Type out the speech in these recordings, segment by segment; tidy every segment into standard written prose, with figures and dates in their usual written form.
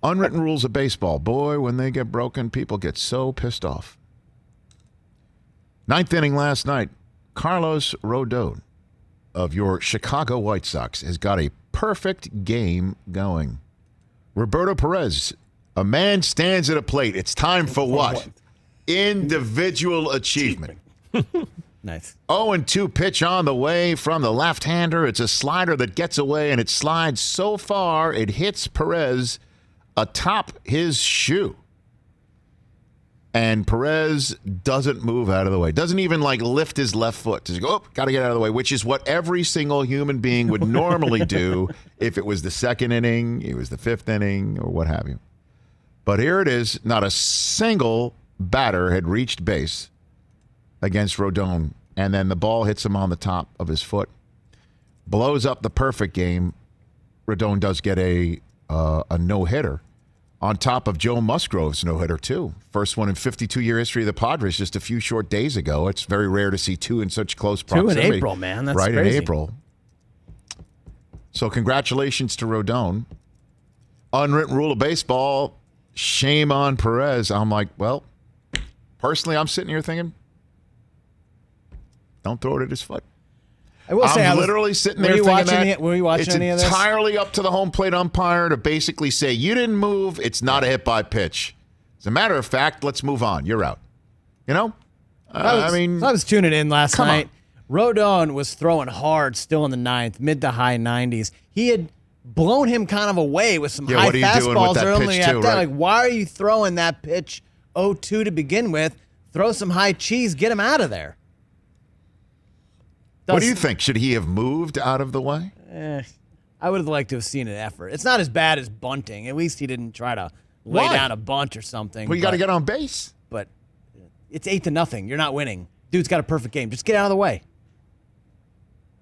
Unwritten rules of baseball. Boy, when they get broken, people get so pissed off. Ninth inning last night, Carlos Rodon of your Chicago White Sox has got a perfect game going. Roberto Perez, a man stands at a plate. It's time for what? Individual achievement. Nice. 0-2 pitch on the way from the left-hander. It's a slider that gets away, and it slides so far it hits Perez atop his shoe. And Perez doesn't move out of the way. Doesn't even lift his left foot. Just go, got to get out of the way, which is what every single human being would normally do if it was the second inning, it was the fifth inning, or what have you. But here it is. Not a single batter had reached base against Rodon, and then the ball hits him on the top of his foot. Blows up the perfect game. Rodon does get a no-hitter on top of Joe Musgrove's no-hitter, too. First one in 52-year history of the Padres just a few short days ago. It's very rare to see two in such close proximity. 2 in April, man. That's right, crazy. in April. So congratulations to Rodon. Unwritten rule of baseball, shame on Perez. I'm like, well, personally, I'm sitting here thinking, don't throw it at his foot. I will say, I'm literally sitting there thinking that. Were you watching any of this? It's entirely up to the home plate umpire to basically say, you didn't move, it's not a hit by pitch. As a matter of fact, let's move on. You're out. You know? I was tuning in last night. Rodon was throwing hard still in the ninth, mid to high 90s. He had blown him kind of away with some high fastballs early at that. Like, why are you throwing that pitch 0-2 to begin with? Throw some high cheese, get him out of there. What do you think? Should he have moved out of the way? I would have liked to have seen an effort. It's not as bad as bunting. At least he didn't try to lay down a bunt or something. Well, you got to get on base. But it's 8-0. You're not winning. Dude's got a perfect game. Just get out of the way.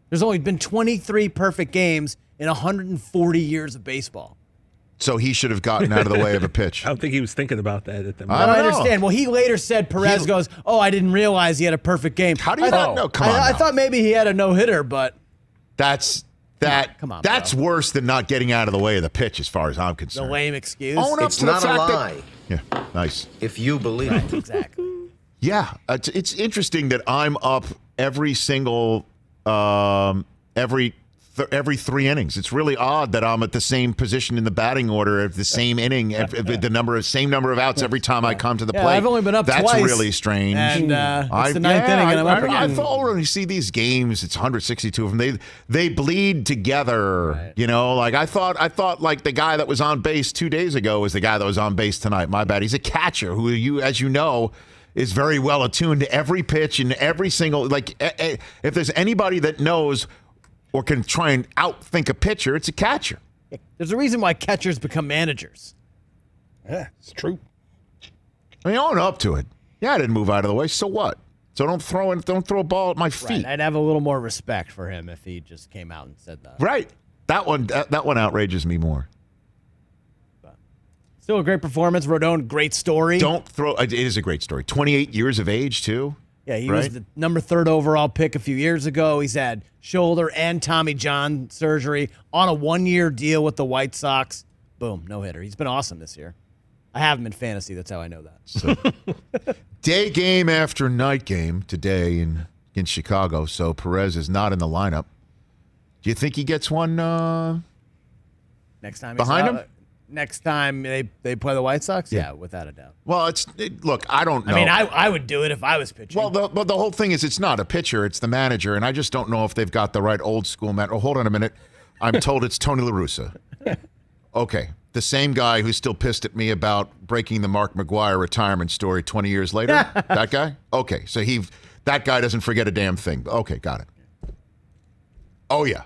There's only been 23 perfect games in 140 years of baseball. So he should have gotten out of the way of a pitch. I don't think he was thinking about that at the moment. I understand. Well, he later said, Perez goes, I didn't realize he had a perfect game. How do you not know? Come on. I thought maybe he had a no-hitter, but... Come on, that's worse than not getting out of the way of the pitch as far as I'm concerned. The lame excuse. Own up It's to the not a fact lie. Yeah, nice. If you believe it. Exactly. Yeah, it's interesting that I'm up every single every 3 innings. It's really odd that I'm at the same position in the batting order of the same inning, the same number of outs every time I come to the plate. I've only been up That's twice. That's really strange. And it's the ninth inning, and I'm up again. I thought when you see these games, it's 162 of them. They bleed together. Right. You know, like I thought like the guy that was on base 2 days ago was the guy that was on base tonight. My bad. He's a catcher who as you know, is very well attuned to every pitch and every single, if there's anybody that knows or can try and outthink a pitcher, it's a catcher. There's a reason why catchers become managers. Yeah, it's true. I mean, own up to it. Yeah, I didn't move out of the way. So what? So don't throw a ball at my feet. Right. I'd have a little more respect for him if he just came out and said that. Right. That one outrages me more. But still a great performance. Rodon, great story. Don't throw. It is a great story. 28 years of age too. Yeah, he was the number 3 overall pick a few years ago. He's had shoulder and Tommy John surgery on a 1-year deal with the White Sox. Boom, no hitter. He's been awesome this year. I have him in fantasy. That's how I know that. So, day game after night game today in Chicago. So Perez is not in the lineup. Do you think he gets one next time behind him? Next time they play the White Sox? Yeah, without a doubt. Well, look, I don't know. I mean, I would do it if I was pitching. Well, the whole thing is it's not a pitcher, it's the manager, and I just don't know if they've got the right old school man. Oh, hold on a minute. I'm told it's Tony La Russa. Okay, the same guy who's still pissed at me about breaking the Mark McGwire retirement story 20 years later? That guy? Okay, so that guy doesn't forget a damn thing. Okay, got it. Oh, yeah.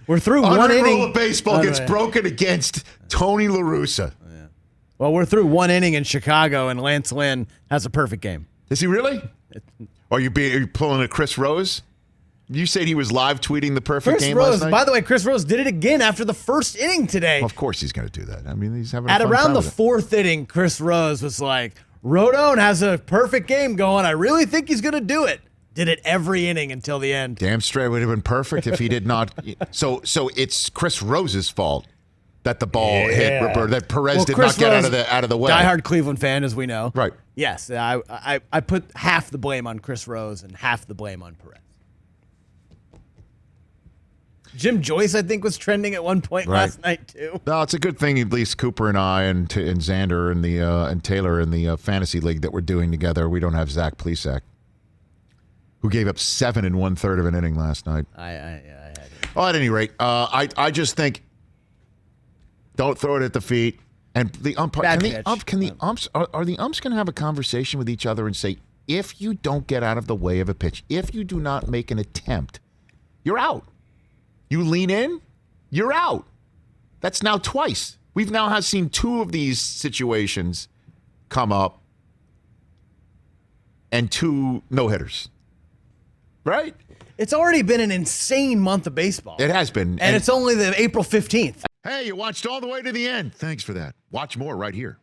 We're through one inning. Rule of baseball gets broken against Tony La Russa. Yeah. Well, we're through one inning in Chicago, and Lance Lynn has a perfect game. Is he really? Are you pulling a Chris Rose? You said he was live tweeting the perfect game last night? By the way, Chris Rose did it again after the first inning today. Well, of course he's going to do that. I mean, he's having a At fun around time the with it. 4th inning, Chris Rose was like, Rodon has a perfect game going. I really think he's going to do it. Did it every inning until the end. Damn straight would have been perfect if he did not. So it's Chris Rose's fault that the ball hit Ripper, that Perez did Chris not get Rose, out of the way. Diehard Cleveland fan, as we know. Right. Yes, I put half the blame on Chris Rose and half the blame on Perez. Jim Joyce, I think, was trending at one point last night too. No, it's a good thing at least Cooper and I and Xander and and Taylor in the fantasy league that we're doing together. We don't have Zach Plesac, who gave up 7 1/3 of an inning last night. I had it. Well, at any rate, I just think don't throw it at the feet. And the umpire, are the umps going to have a conversation with each other and say, if you don't get out of the way of a pitch, if you do not make an attempt, you're out. You lean in, you're out. That's now twice. We've now seen 2 of these situations come up and 2 no-hitters. Right? It's already been an insane month of baseball. It has been. And it's only the April 15th. Hey, you watched all the way to the end. Thanks for that. Watch more right here.